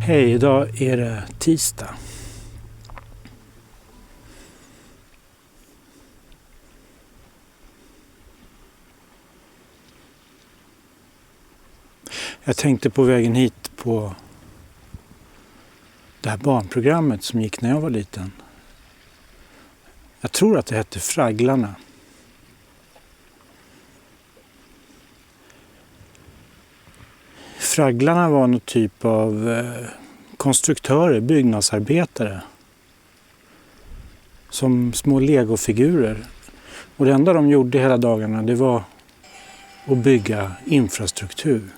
Hej, idag är det tisdag. Jag tänkte på vägen hit på det här barnprogrammet som gick när jag var liten. Jag tror att det hette Fragglarna. Fragglarna var någon typ av konstruktörer, byggnadsarbetare. Som små legofigurer. Och det enda de gjorde hela dagarna, det var att bygga infrastruktur.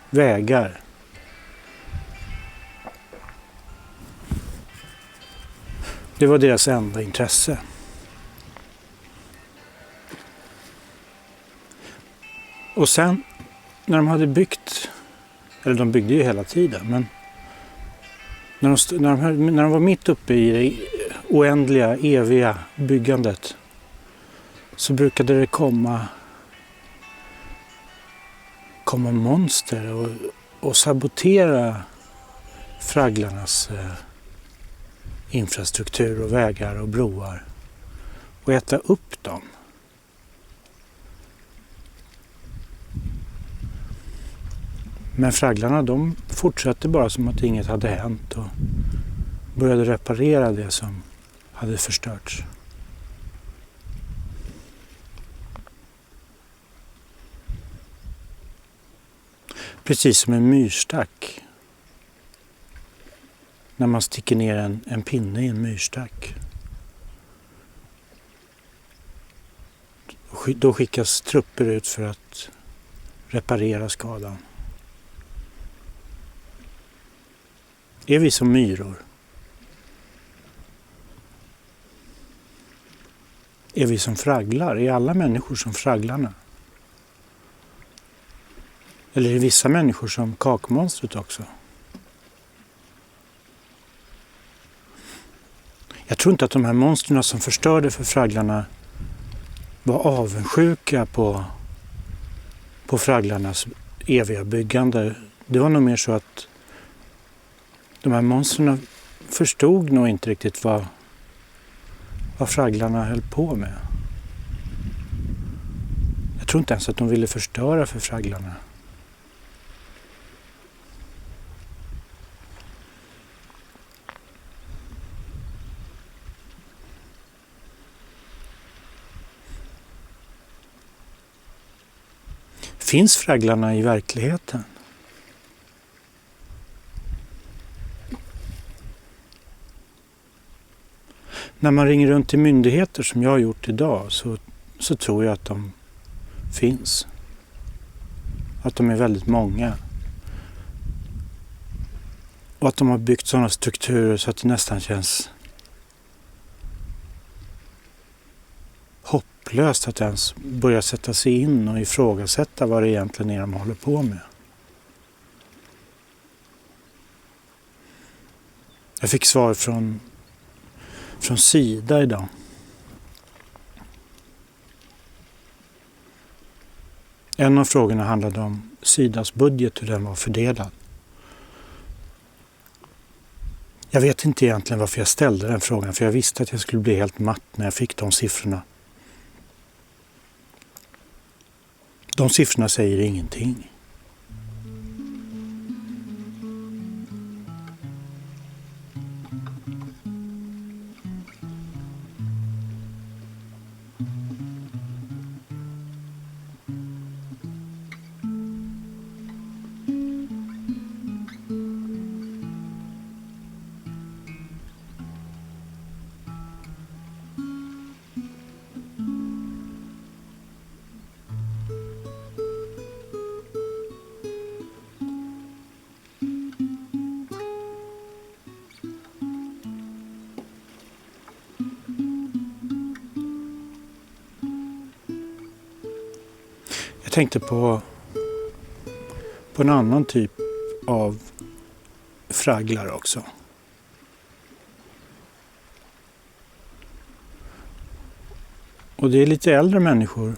Vägar. Det var deras enda intresse. Och sen när de hade byggt, eller de byggde ju hela tiden, men när de var mitt uppe i det oändliga, eviga byggandet så brukade det komma monster och sabotera fragglarnas infrastruktur och vägar och broar och äta upp dem. Men fragglarna, de fortsatte bara som att inget hade hänt och började reparera det som hade förstörts. Precis som en myrstack. När man sticker ner en pinne i en myrstack. Då skickas trupper ut för att reparera skadan. Är vi som myror? Är vi som fragglar? Är alla människor som fragglarna? Eller är vissa människor som kakmonstret också? Jag tror inte att de här monstren som förstörde för fragglarna var avundsjuka på fragglarnas eviga byggande. Det var nog mer så att de här monstren förstod nog inte riktigt vad fragglarna höll på med. Jag tror inte ens att de ville förstöra för fragglarna. Finns fragglarna i verkligheten? När man ringer runt till myndigheter som jag har gjort idag så tror jag att de finns. Att de är väldigt många. Och att de har byggt sådana strukturer så att det nästan känns hopplöst att ens börja sätta sig in och ifrågasätta vad det egentligen är de håller på med. Jag fick svar från Sida idag. En av frågorna handlade om Sidas budget, hur den var fördelad. Jag vet inte egentligen varför jag ställde den frågan, för jag visste att jag skulle bli helt matt när jag fick de siffrorna. De siffrorna säger ingenting. Jag tänkte på en annan typ av fragglar också. Och det är lite äldre människor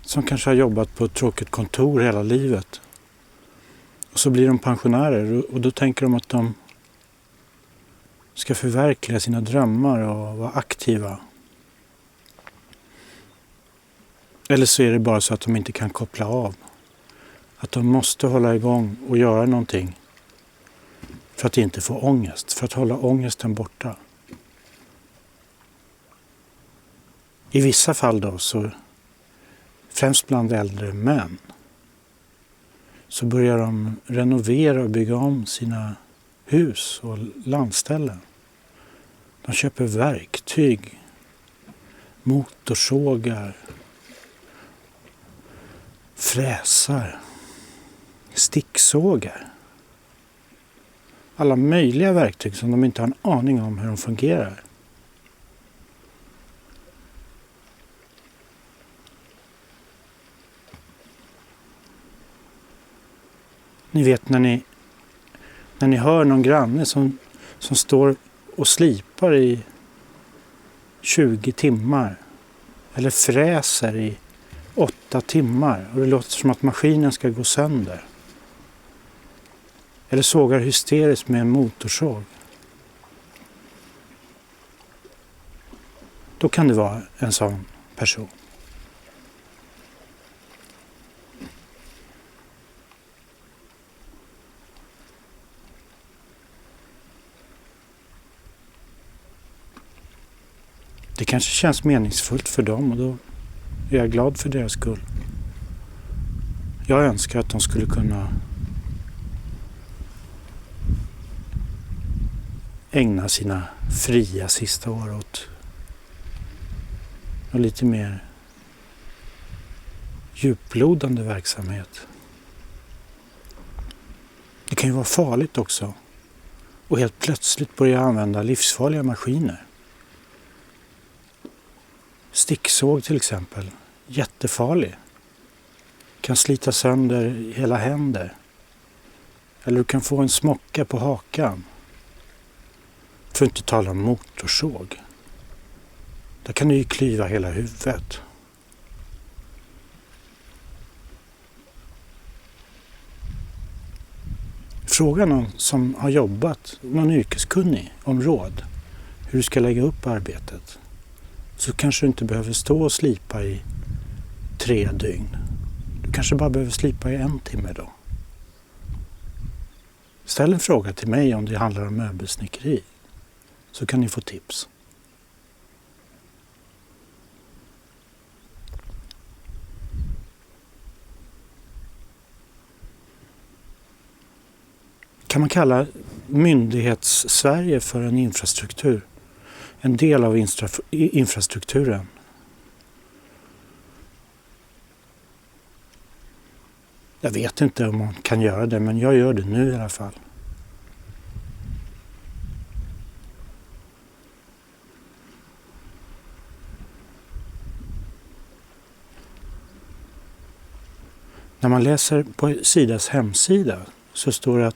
som kanske har jobbat på ett tråkigt kontor hela livet. Och så blir de pensionärer och då tänker de att de ska förverkliga sina drömmar och vara aktiva. Eller så är det bara så att de inte kan koppla av. Att de måste hålla igång och göra någonting för att inte få ångest, för att hålla ångesten borta. I vissa fall då, så främst bland äldre män, så börjar de renovera och bygga om sina hus och landställen. De köper verktyg, motorsågar, fräsar, sticksågar. Alla möjliga verktyg som de inte har en aning om hur de fungerar. Ni vet när ni hör någon granne som står och slipar i 20 timmar eller fräser i 8 timmar och det låter som att maskinen ska gå sönder. Eller sågar hysteriskt med en motorsåg. Då kan det vara en sån person. Det kanske känns meningsfullt för dem och då är jag glad för deras skull. Jag önskar att de skulle kunna ägna sina fria sista år åt och lite mer djuplodande verksamhet. Det kan ju vara farligt också och helt plötsligt börja använda livsfarliga maskiner. Sticksåg till exempel, jättefarlig. Kan slita sönder hela händer. Eller du kan få en smocka på hakan. För att inte tala om motorsåg. Där kan du ju klyva hela huvudet. Fråga någon som har jobbat, någon yrkeskunnig om råd. Hur du ska lägga upp arbetet. Så kanske du inte behöver stå och slipa i 3 dygn. Du kanske bara behöver slipa i 1 timme då. Ställ en fråga till mig om det handlar om möbelsnickeri. Så kan ni få tips. Kan man kalla myndighets-Sverige för en infrastruktur? En del av infrastrukturen. Jag vet inte om man kan göra det, men jag gör det nu i alla fall. När man läser på Sidas hemsida så står det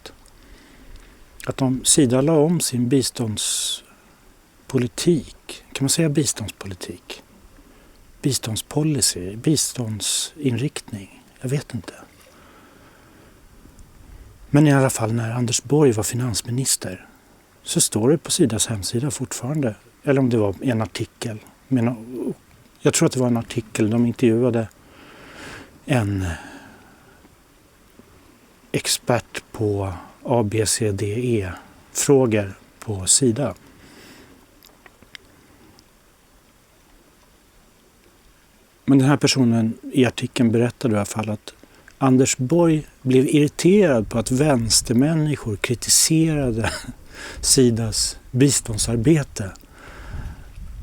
att om Sida la om sin biståndspolitik, kan man säga biståndspolitik? Biståndspolicy, biståndsinriktning, jag vet inte. Men i alla fall när Anders Borg var finansminister så står det på Sidas hemsida fortfarande, eller om det var en artikel. Jag tror att det var en artikel, de intervjuade en expert på ABCDE-frågor på Sida. Men den här personen i artikeln berättade i alla fall att Anders Borg blev irriterad på att vänstermänniskor kritiserade Sidas biståndsarbete.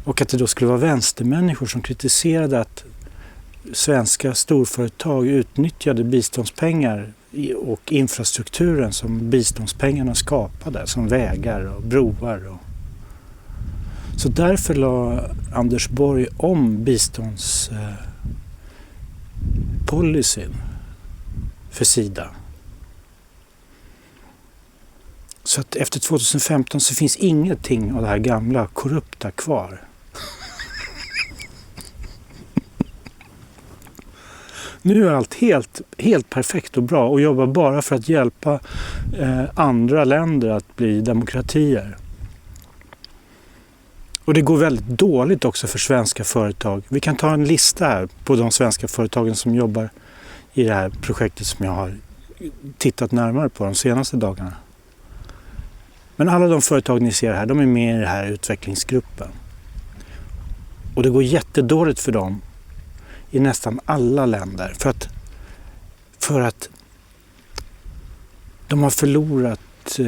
Och att det då skulle vara vänstermänniskor som kritiserade att svenska storföretag utnyttjade biståndspengar och infrastrukturen som biståndspengarna skapade, som vägar och broar. Så därför la Anders Borg om biståndspolicyn för Sida. Så att efter 2015 så finns ingenting av det här gamla korrupta kvar. Nu är allt helt perfekt och bra och jobbar bara för att hjälpa andra länder att bli demokratier. Och det går väldigt dåligt också för svenska företag. Vi kan ta en lista här på de svenska företagen som jobbar i det här projektet som jag har tittat närmare på de senaste dagarna. Men alla de företag ni ser här, de är med i den här utvecklingsgruppen. Och det går jättedåligt för dem i nästan alla länder. För att de har förlorat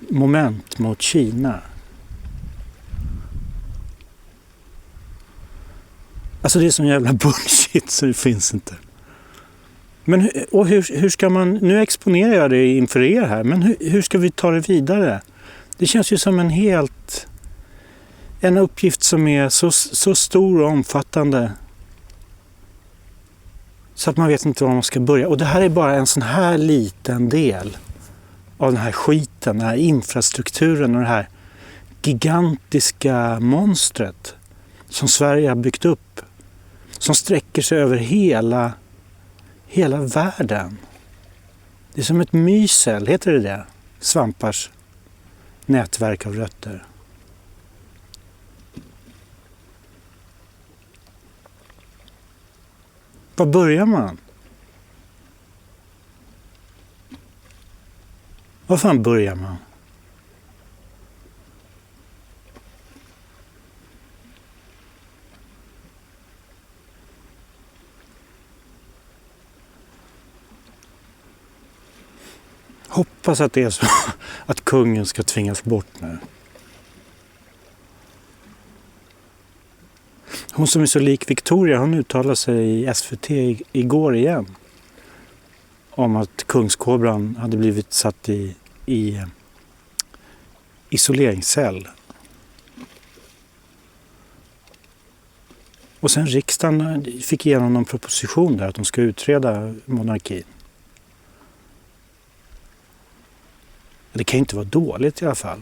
moment mot Kina. Alltså det är sån jävla bullshit så det finns inte. Men och hur ska man, nu exponerar jag det inför er här, men hur ska vi ta det vidare? Det känns ju som en uppgift som är så stor och omfattande så att man vet inte var man ska börja. Och det här är bara en sån här liten del av den här skiten, den här infrastrukturen och det här gigantiska monstret som Sverige har byggt upp. Som sträcker sig över hela världen. Det är som ett mycel, heter det? Svampars nätverk av rötter. Var börjar man? Var fan börjar man? Hoppas att det är så att kungen ska tvingas bort nu. Hon som är så lik Victoria, hon uttalade sig i SVT igår igen. Om att kungskobran hade blivit satt i isoleringscell. Och sen riksdagen fick igenom någon proposition där att de ska utreda monarkin. Det kan inte vara dåligt i alla fall.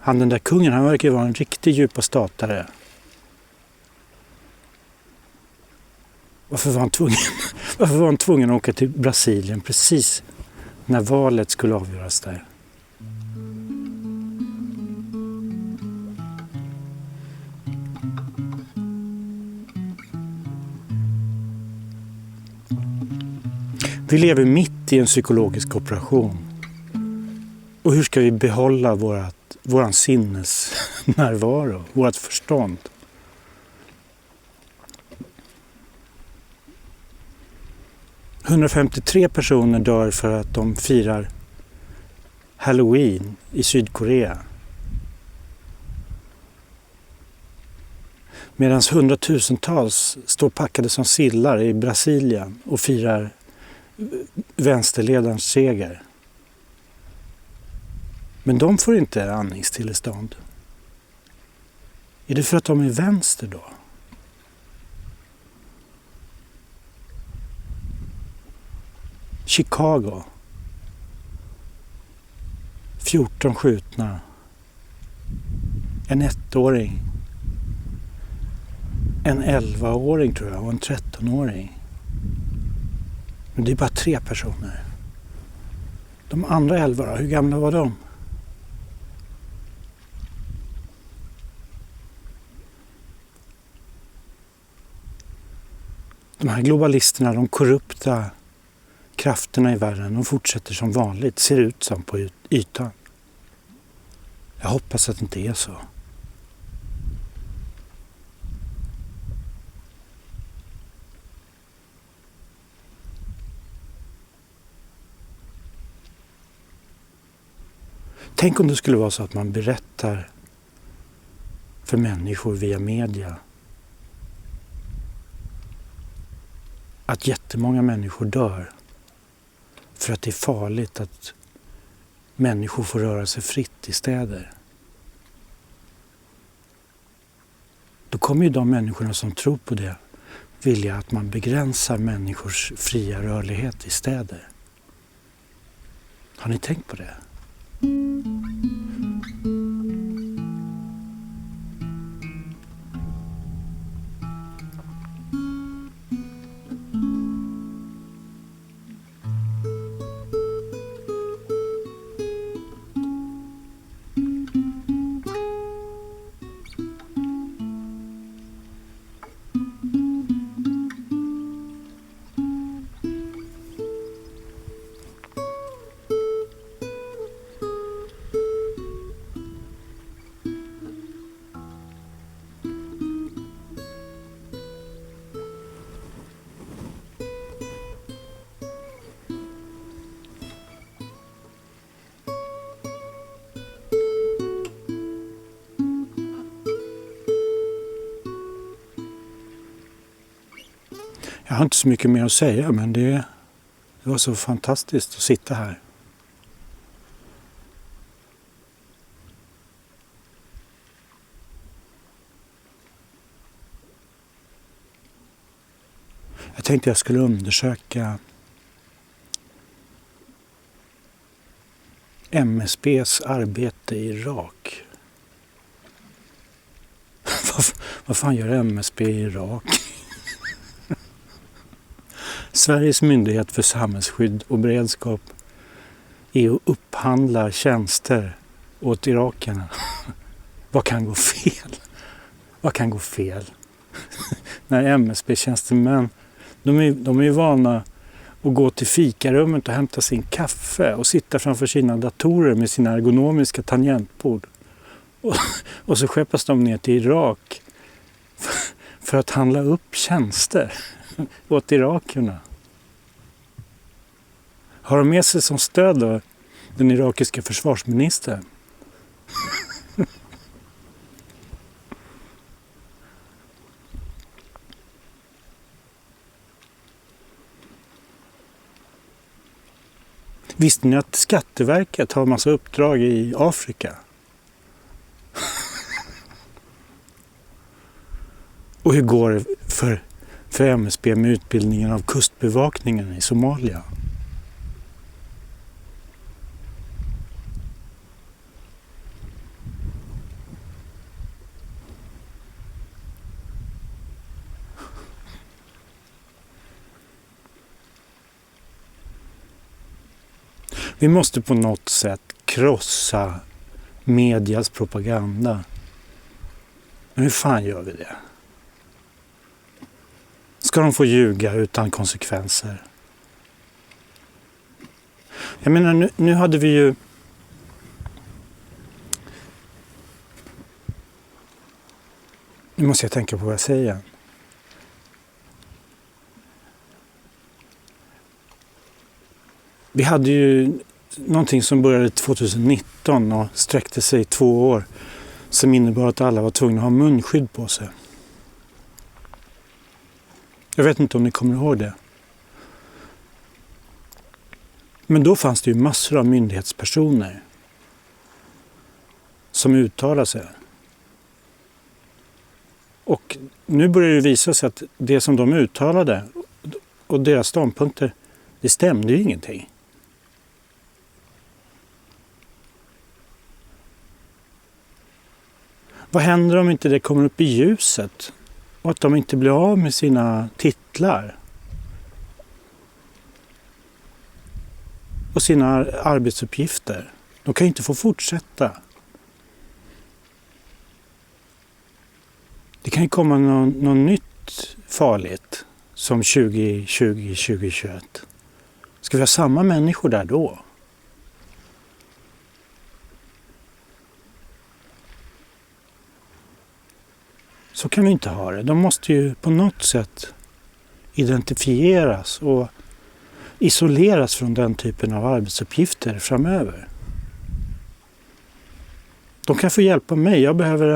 Den där kungen, han verkar vara en riktig djupa statare. Varför var han tvungen att åka till Brasilien precis när valet skulle avgöras där? Vi lever mitt i en psykologisk operation. Och hur ska vi behålla våran sinnesnärvaro, vårt förstånd? –153 personer dör för att de firar Halloween i Sydkorea. Medan hundratusentals står packade som sillar i Brasilien och firar vänsterledarens seger. Men de får inte andningstillstånd. Är det för att de är vänster då? Chicago. 14 skjutna. En 1-åring. En 11-åring tror jag och en 13-åring. Men det är bara 3 personer. De andra 11 då, hur gamla var de? De här globalisterna, de korrupta krafterna i världen, de fortsätter som vanligt, ser ut som på ytan. Jag hoppas att det inte är så. Tänk om det skulle vara så att man berättar för människor via media att jättemånga människor dör för att det är farligt att människor får röra sig fritt i städer. Då kommer ju de människorna som tror på det vilja att man begränsar människors fria rörlighet i städer. Har ni tänkt på det? har inte så mycket mer att säga, men det var så fantastiskt att sitta här. Jag tänkte jag skulle undersöka MSBs arbete i Irak. Vad fan gör MSB i Irak? Sveriges myndighet för samhällsskydd och beredskap är att upphandla tjänster åt irakerna. Vad kan gå fel? Vad kan gå fel? När MSB-tjänstemän, de är ju vana att gå till fikarummet och hämta sin kaffe och sitta framför sina datorer med sina ergonomiska tangentbord. Och så skeppas de ner till Irak för att handla upp tjänster åt irakerna. Har de med sig som stöd då den irakiska försvarsministern? Visste ni att Skatteverket har en massa uppdrag i Afrika? Och hur går det för MSB med utbildningen av kustbevakningen i Somalia? Vi måste på något sätt krossa medias propaganda. Men hur fan gör vi det? Ska de få ljuga utan konsekvenser? Jag menar, nu hade vi ju... Nu måste jag tänka på vad jag säger. Vi hade ju någonting som började 2019 och sträckte sig i 2 år, som innebar att alla var tvungna att ha munskydd på sig. Jag vet inte om ni kommer ihåg det. Men då fanns det ju massor av myndighetspersoner som uttalade sig. Och nu börjar det visa sig att det som de uttalade och deras ståndpunkter, det stämde ju ingenting. Vad händer om inte det kommer upp i ljuset och att de inte blir av med sina titlar och sina arbetsuppgifter? De kan ju inte få fortsätta. Det kan ju komma något nytt farligt som 2020, 2021. Ska vi ha samma människor där då? Så kan vi inte ha det. De måste ju på något sätt identifieras och isoleras från den typen av arbetsuppgifter framöver. De kan få hjälpa mig. Jag behöver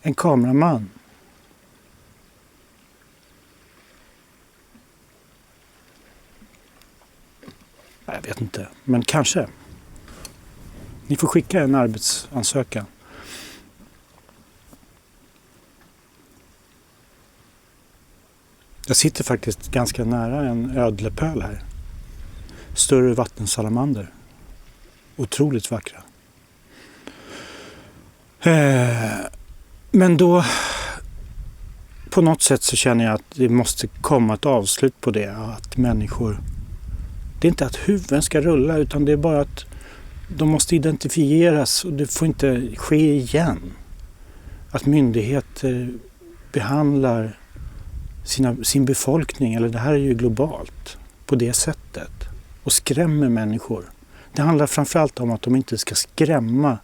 en kameraman. Jag vet inte, men kanske. Ni får skicka en arbetsansökan. Jag sitter faktiskt ganska nära en ödlepöl här. Större vattensalamander. Otroligt vackra. Men då på något sätt så känner jag att det måste komma ett avslut på det. Att människor, det är inte att huvuden ska rulla utan det är bara att de måste identifieras och det får inte ske igen. Att myndigheter behandlar sin befolkning, eller det här är ju globalt, på det sättet och skrämmer människor. Det handlar framförallt om att de inte ska skrämma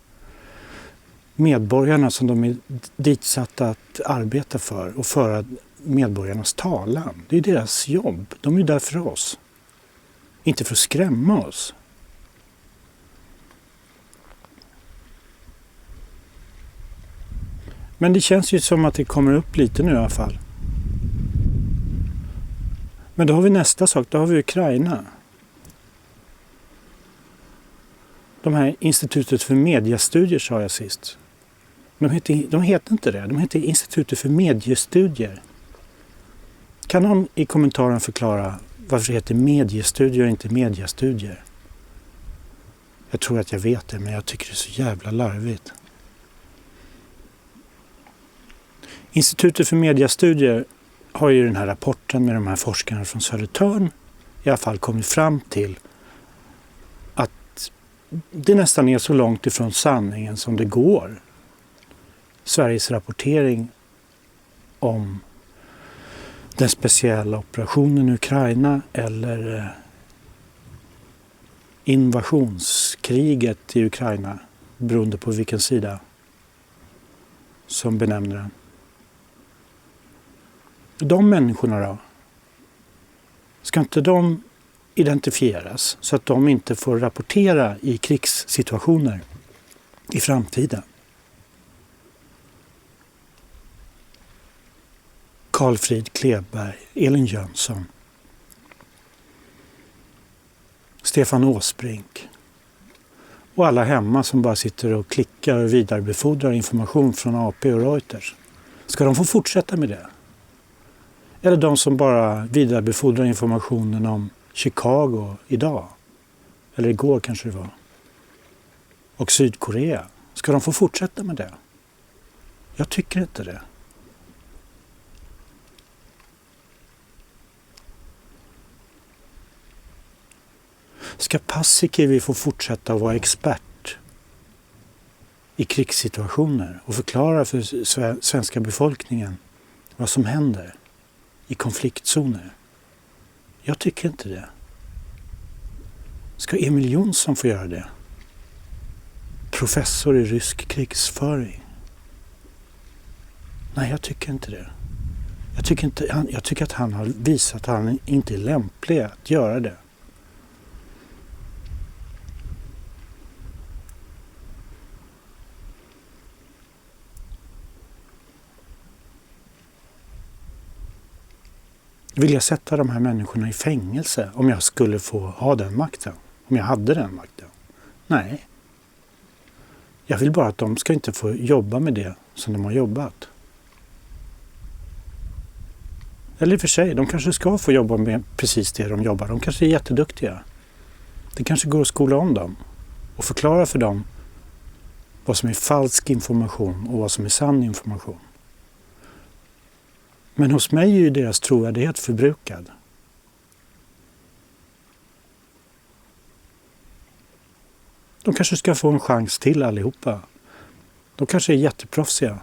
medborgarna som de är ditsatta att arbeta för och föra medborgarnas talan. Det är deras jobb. De är där för oss. Inte för att skrämma oss. Men det känns ju som att det kommer upp lite nu i alla fall. Men då har vi nästa sak, då har vi Ukraina. De här Institutet för mediestudier sa jag sist. De heter inte det, de heter Institutet för mediestudier. Kan någon i kommentaren förklara varför det heter mediestudier och inte mediestudier? Jag tror att jag vet det, men jag tycker det är så jävla larvigt. Institutet för mediestudier har ju den här rapporten med de här forskarna från Södertörn i alla fall kommit fram till att det nästan är så långt ifrån sanningen som det går. Sveriges rapportering om den speciella operationen i Ukraina eller invasionskriget i Ukraina, beroende på vilken sida som benämner den. De människorna då? Ska inte de identifieras så att de inte får rapportera i krigssituationer i framtiden? Carl-Frid Kleberg, Elin Jönsson, Stefan Åsbrink och alla hemma som bara sitter och klickar och vidarebefordrar information från AP och Reuters. Ska de få fortsätta med det? Eller de som bara vidarebefordrar informationen om Chicago idag. Eller igår kanske det var. Och Sydkorea. Ska de få fortsätta med det? Jag tycker inte det. Ska Paasikivi få fortsätta att vara expert i krigssituationer och förklara för svenska befolkningen vad som händer i konfliktzoner? Jag tycker inte det. Ska Emil Jonsson få göra det? Professor i rysk krigsföring? Nej, jag tycker inte det. Jag tycker att han har visat att han inte är lämplig att göra det. Vill jag sätta de här människorna i fängelse om jag skulle få ha den makten? Om jag hade den makten? Nej. Jag vill bara att de ska inte få jobba med det som de har jobbat. Eller i och för sig, de kanske ska få jobba med precis det de jobbar. De kanske är jätteduktiga. Det kanske går att skola om dem och förklara för dem vad som är falsk information och vad som är sann information. Men hos mig är ju deras trovärdighet förbrukad. De kanske ska få en chans till allihopa. De kanske är jätteproffsiga.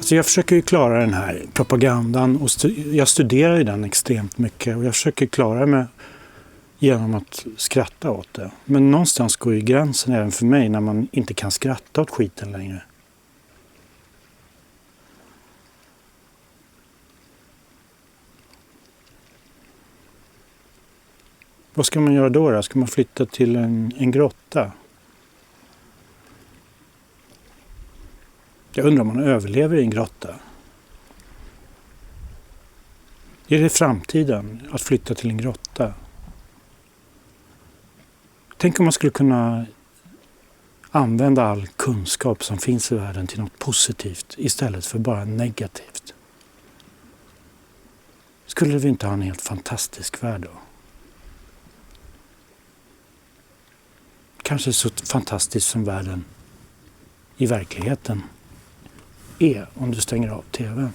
Så jag försöker ju klara den här propagandan och jag studerar ju den extremt mycket och jag försöker klara mig genom att skratta åt det. Men någonstans går ju gränsen även för mig när man inte kan skratta åt skiten längre. Vad ska man göra då? Ska man flytta till en grotta? Jag undrar om man överlever i en grotta. Är det framtiden att flytta till en grotta? Tänk om man skulle kunna använda all kunskap som finns i världen till något positivt istället för bara negativt. Skulle vi inte ha en helt fantastisk värld då? Kanske så fantastisk som världen i verkligheten är om du stänger av tvn.